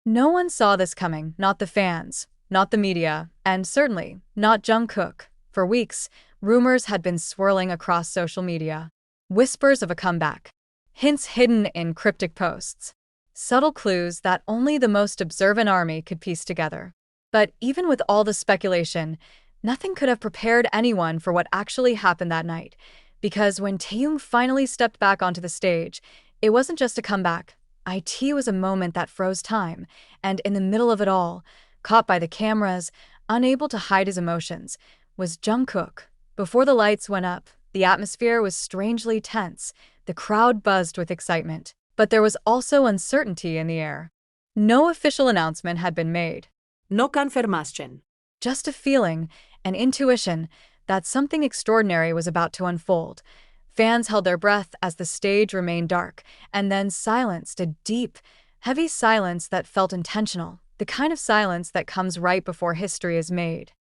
No one saw this coming, not the fans, not the media, and certainly not Jungkook. For weeks, rumors had been swirling across social media. Whispers of a comeback. Hints hidden in cryptic posts. Subtle clues that only the most observant army could piece together. But even with all the speculation, nothing could have prepared anyone for what actually happened that night. Because when Taehyung finally stepped back onto the stage, it wasn't just a comeback. IT was a moment that froze time, and in the middle of it all, caught by the cameras, unable to hide his emotions, was Jungkook. Before the lights went up, the atmosphere was strangely tense. The crowd buzzed with excitement. But there was also uncertainty in the air. No official announcement had been made. No confirmation. Just a feeling, an intuition, that something extraordinary was about to unfold. Fans held their breath as the stage remained dark, and then silenced, a deep, heavy silence that felt intentional, the kind of silence that comes right before history is made.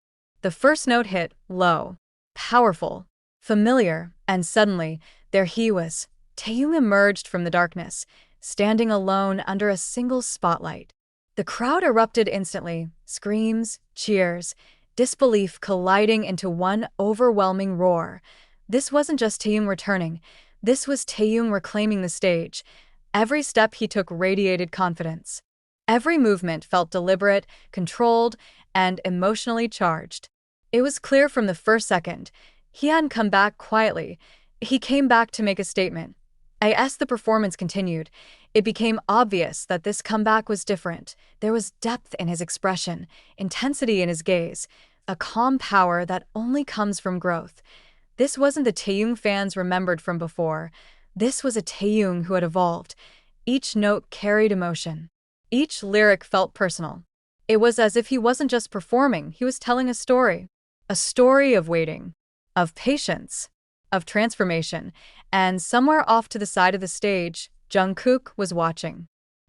The first note hit low, powerful, familiar, and suddenly, there he was. Taehyung emerged from the darkness, standing alone under a single spotlight. The crowd erupted instantly, screams, cheers, disbelief colliding into one overwhelming roar. This wasn't just Taehyung returning, this was Taehyung reclaiming the stage. Every step he took radiated confidence. Every movement felt deliberate, controlled, and emotionally charged. It was clear from the first second. He hadn't come back quietly. He came back to make a statement. As the performance continued, it became obvious that this comeback was different. There was depth in his expression, intensity in his gaze, a calm power that only comes from growth. This wasn't the Taehyung fans remembered from before. This was a Taehyung who had evolved. Each note carried emotion. Each lyric felt personal. It was as if he wasn't just performing, he was telling a story. A story of waiting, of patience, of transformation, and somewhere off to the side of the stage, Jungkook was watching.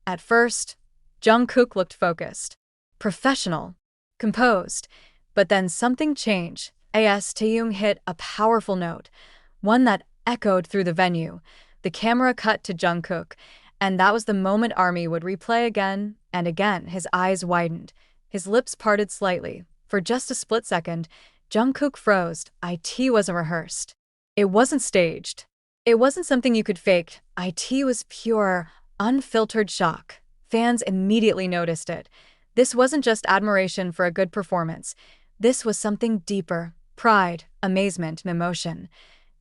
At first, Jungkook looked focused, professional, composed, but then something changed. Taehyung hit a powerful note, one that echoed through the venue. The camera cut to Jungkook, and that was the moment ARMY would replay again and again. His eyes widened, his lips parted slightly. For just a split second, Jungkook froze. IT wasn't rehearsed. It wasn't staged. It wasn't something you could fake. IT was pure, unfiltered shock. Fans immediately noticed it. This wasn't just admiration for a good performance. This was something deeper, pride, amazement, and emotion.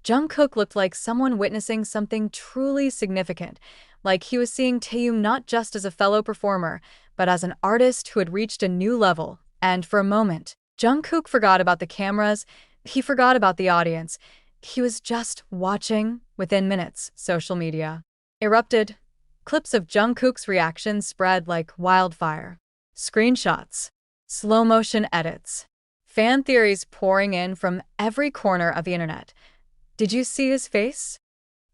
Jungkook looked like someone witnessing something truly significant, like he was seeing Taehyung not just as a fellow performer, but as an artist who had reached a new level. And for a moment, Jungkook forgot about the cameras. He forgot about the audience. He was just watching. Within minutes, social media erupted. Clips of Jungkook's reaction spread like wildfire. Screenshots, slow-motion edits, fan theories pouring in from every corner of the internet. Did you see his face?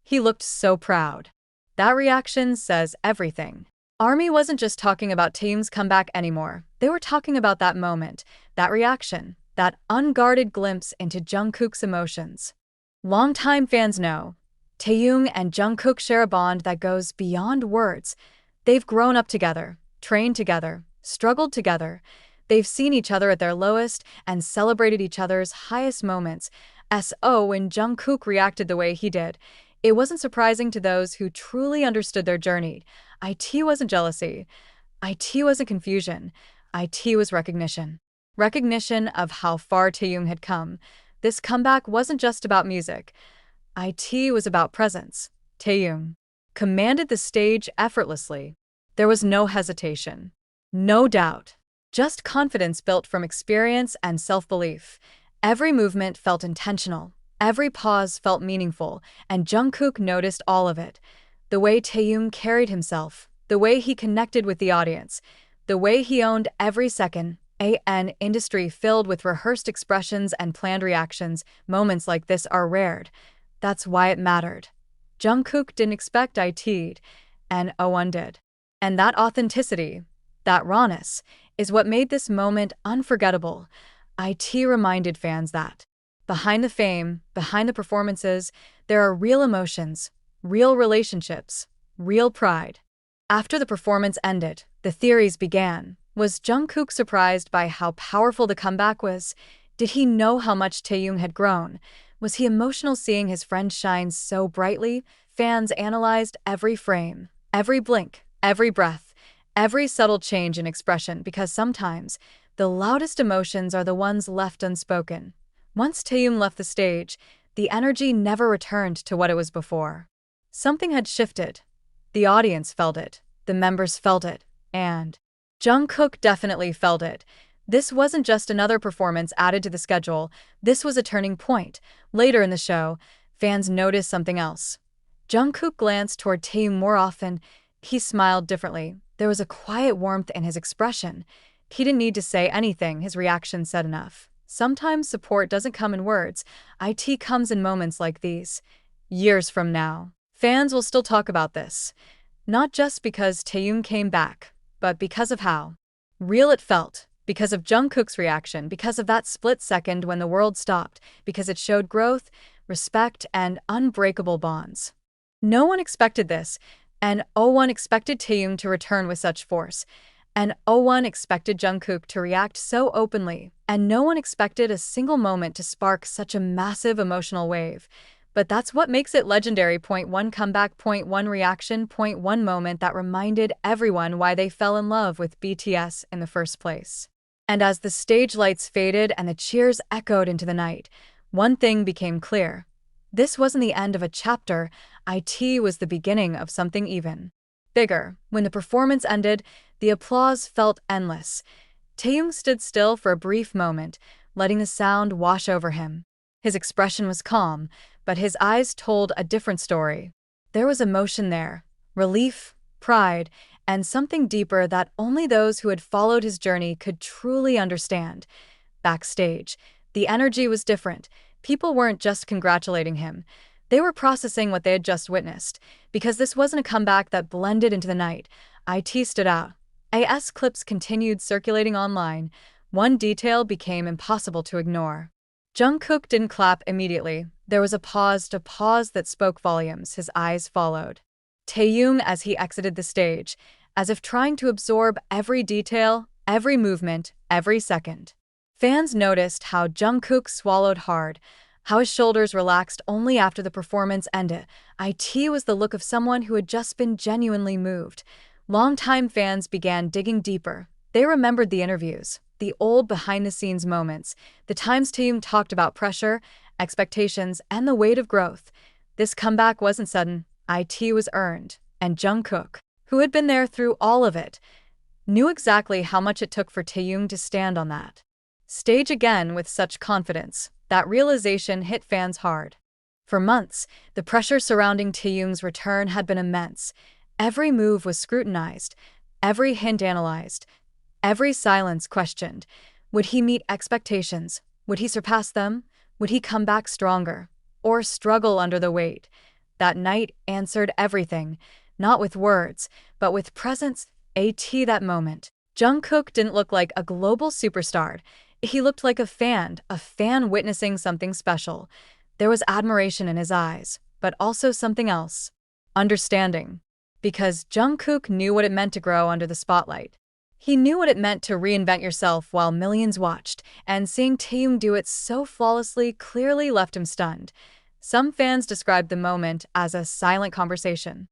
He looked so proud. That reaction says everything. ARMY wasn't just talking about Taehyung's comeback anymore. They were talking about that moment, that reaction, that unguarded glimpse into Jungkook's emotions. Longtime fans know, Taehyung and Jungkook share a bond that goes beyond words. They've grown up together, trained together, struggled together. They've seen each other at their lowest and celebrated each other's highest moments. When Jungkook reacted the way he did, it wasn't surprising to those who truly understood their journey. IT wasn't jealousy. IT wasn't confusion. IT was recognition. Recognition of how far Taehyung had come. This comeback wasn't just about music. IT was about presence. Taehyung commanded the stage effortlessly. There was no hesitation, no doubt, just confidence built from experience and self-belief. Every movement felt intentional, every pause felt meaningful, and Jungkook noticed all of it. The way Taehyung carried himself, the way he connected with the audience, the way he owned every second. An industry filled with rehearsed expressions and planned reactions, moments like this are rare. That's why it mattered. Jungkook didn't expect IT, and one did. And that authenticity, that rawness, is what made this moment unforgettable. IT reminded fans that behind the fame, behind the performances, there are real emotions, real relationships, real pride. After the performance ended, The theories began. Was Jungkook surprised by how powerful the comeback was? Did he know how much Taehyung had grown? Was he emotional seeing his friend shine so brightly? Fans analyzed every frame, every blink, every breath, every subtle change in expression because sometimes the loudest emotions are the ones left unspoken. Once Taehyung left the stage, the energy never returned to what it was before. Something had shifted. The audience felt it, the members felt it, and Jungkook definitely felt it. This wasn't just another performance added to the schedule, this was a turning point. Later in the show, fans noticed something else. Jungkook glanced toward Taehyung more often. He smiled differently. There was a quiet warmth in his expression. He didn't need to say anything, his reaction said enough. Sometimes support doesn't come in words, it comes in moments like these. Years from now, fans will still talk about this. Not just because Taehyung came back, but because of how real it felt, because of Jungkook's reaction, because of that split second when the world stopped, because it showed growth, respect, and unbreakable bonds. No one expected this, and no one expected Taehyung to return with such force, and no one expected Jungkook to react so openly, and no one expected a single moment to spark such a massive emotional wave. But that's what makes it legendary. Point one comeback, point one reaction, point one moment that reminded everyone why they fell in love with BTS in the first place. And as the stage lights faded and the cheers echoed into the night, one thing became clear. This wasn't the end of a chapter, it was the beginning of something even bigger. When the performance ended, the applause felt endless. Taehyung stood still for a brief moment, letting the sound wash over him. His expression was calm, but his eyes told a different story. There was emotion there, relief, pride, and something deeper that only those who had followed his journey could truly understand. Backstage, the energy was different. People weren't just congratulating him. They were processing what they had just witnessed. Because this wasn't a comeback that blended into the night, it stood out. AS clips continued circulating online. One detail became impossible to ignore. Jungkook didn't clap immediately. There was a pause that spoke volumes. His eyes followed Taehyung as he exited the stage, as if trying to absorb every detail, every movement, every second. Fans noticed how Jungkook swallowed hard, how his shoulders relaxed only after the performance ended. It was the look of someone who had just been genuinely moved. Longtime fans began digging deeper. They remembered the interviews, the old behind-the-scenes moments, the times Taehyung talked about pressure, expectations, and the weight of growth. This comeback wasn't sudden, it was earned, and Jungkook, who had been there through all of it, knew exactly how much it took for Taehyung to stand on that stage again with such confidence. That realization hit fans hard. For months, the pressure surrounding Taehyung's return had been immense. Every move was scrutinized, every hint analyzed, every silence questioned. Would he meet expectations? Would he surpass them? Would he come back stronger? Or struggle under the weight? That night answered everything, not with words, but with presence. That moment, Jungkook didn't look like a global superstar. He looked like a fan witnessing something special. There was admiration in his eyes, but also something else. Understanding. Because Jungkook knew what it meant to grow under the spotlight. He knew what it meant to reinvent yourself while millions watched, and seeing Taehyung do it so flawlessly clearly left him stunned. Some fans described the moment as a silent conversation.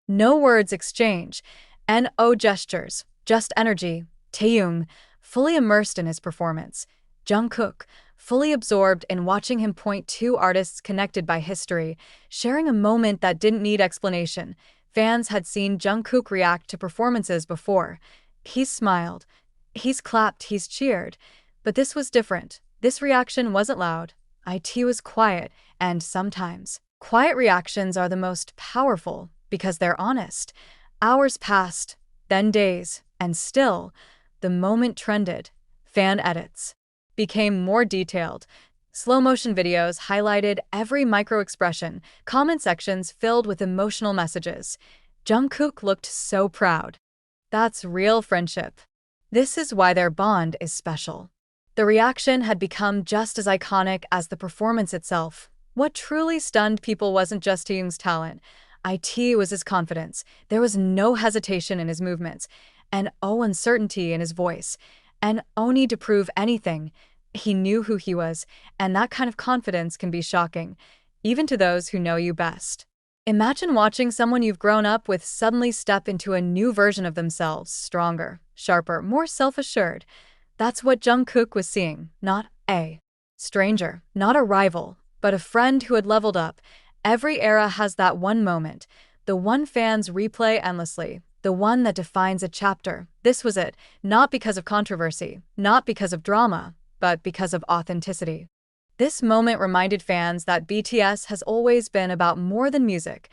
No words exchange, no gestures, just energy. Taehyung, fully immersed in his performance. Jungkook, fully absorbed in watching him point two artists connected by history, sharing a moment that didn't need explanation. Fans had seen Jungkook react to performances before. He's smiled, he's clapped, he's cheered. But this was different. This reaction wasn't loud. It was quiet, and sometimes quiet reactions are the most powerful because they're honest. Hours passed, then days, and still, the moment trended. Fan edits became more detailed. Slow-motion videos highlighted every micro-expression, comment sections filled with emotional messages. Jungkook looked so proud. That's real friendship. This is why their bond is special. The reaction had become just as iconic as the performance itself. What truly stunned people wasn't just Taehyung's talent. It was his confidence. There was no hesitation in his movements. and uncertainty in his voice, and need to prove anything. He knew who he was, and that kind of confidence can be shocking, even to those who know you best. Imagine watching someone you've grown up with suddenly step into a new version of themselves, stronger, sharper, more self-assured. That's what Jungkook was seeing, not a stranger, not a rival, but a friend who had leveled up. Every era has that one moment, the one fans replay endlessly, the one that defines a chapter. This was it, not because of controversy, not because of drama, but because of authenticity. This moment reminded fans that BTS has always been about more than music.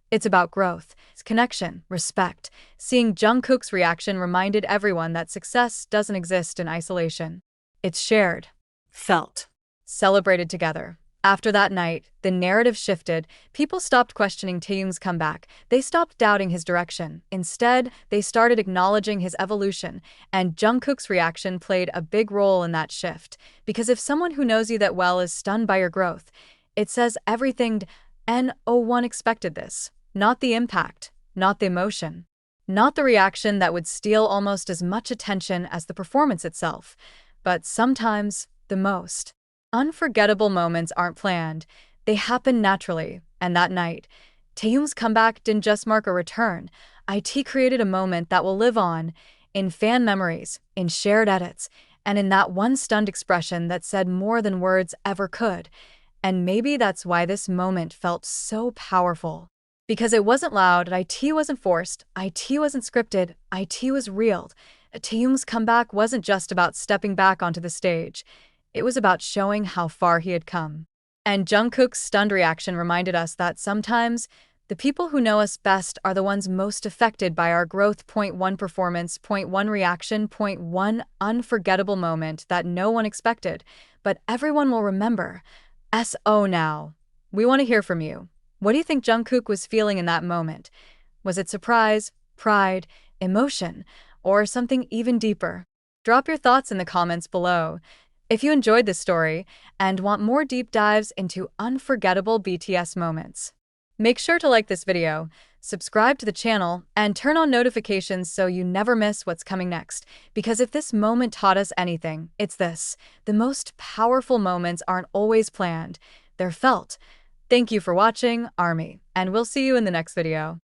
It's about growth, connection, respect. Seeing Jungkook's reaction reminded everyone that success doesn't exist in isolation. It's shared, Felt. celebrated together. After that night, the narrative shifted. People stopped questioning Taehyung's comeback. They stopped doubting his direction. Instead, they started acknowledging his evolution, and Jungkook's reaction played a big role in that shift. Because if someone who knows you that well is stunned by your growth, it says everything. N01 expected this. Not the impact, not the emotion, not the reaction that would steal almost as much attention as the performance itself, but sometimes the most. Unforgettable moments aren't planned, they happen naturally, and that night, Taehyung's comeback didn't just mark a return. IT created a moment that will live on, in fan memories, in shared edits, and in that one stunned expression that said more than words ever could. And maybe that's why this moment felt so powerful. Because it wasn't loud, IT wasn't forced, IT wasn't scripted, IT was real. Taehyung's comeback wasn't just about stepping back onto the stage. It was about showing how far he had come. And Jungkook's stunned reaction reminded us that sometimes the people who know us best are the ones most affected by our growth. Point one performance, point one reaction, point one unforgettable moment that no one expected, but everyone will remember. Now. We want to hear from you. What do you think Jungkook was feeling in that moment? Was it surprise, pride, emotion, or something even deeper? Drop your thoughts in the comments below. If you enjoyed this story and want more deep dives into unforgettable BTS moments, make sure to like this video, subscribe to the channel, and turn on notifications so you never miss what's coming next. Because if this moment taught us anything, it's this: the most powerful moments aren't always planned, they're felt. Thank you for watching, Army, and we'll see you in the next video.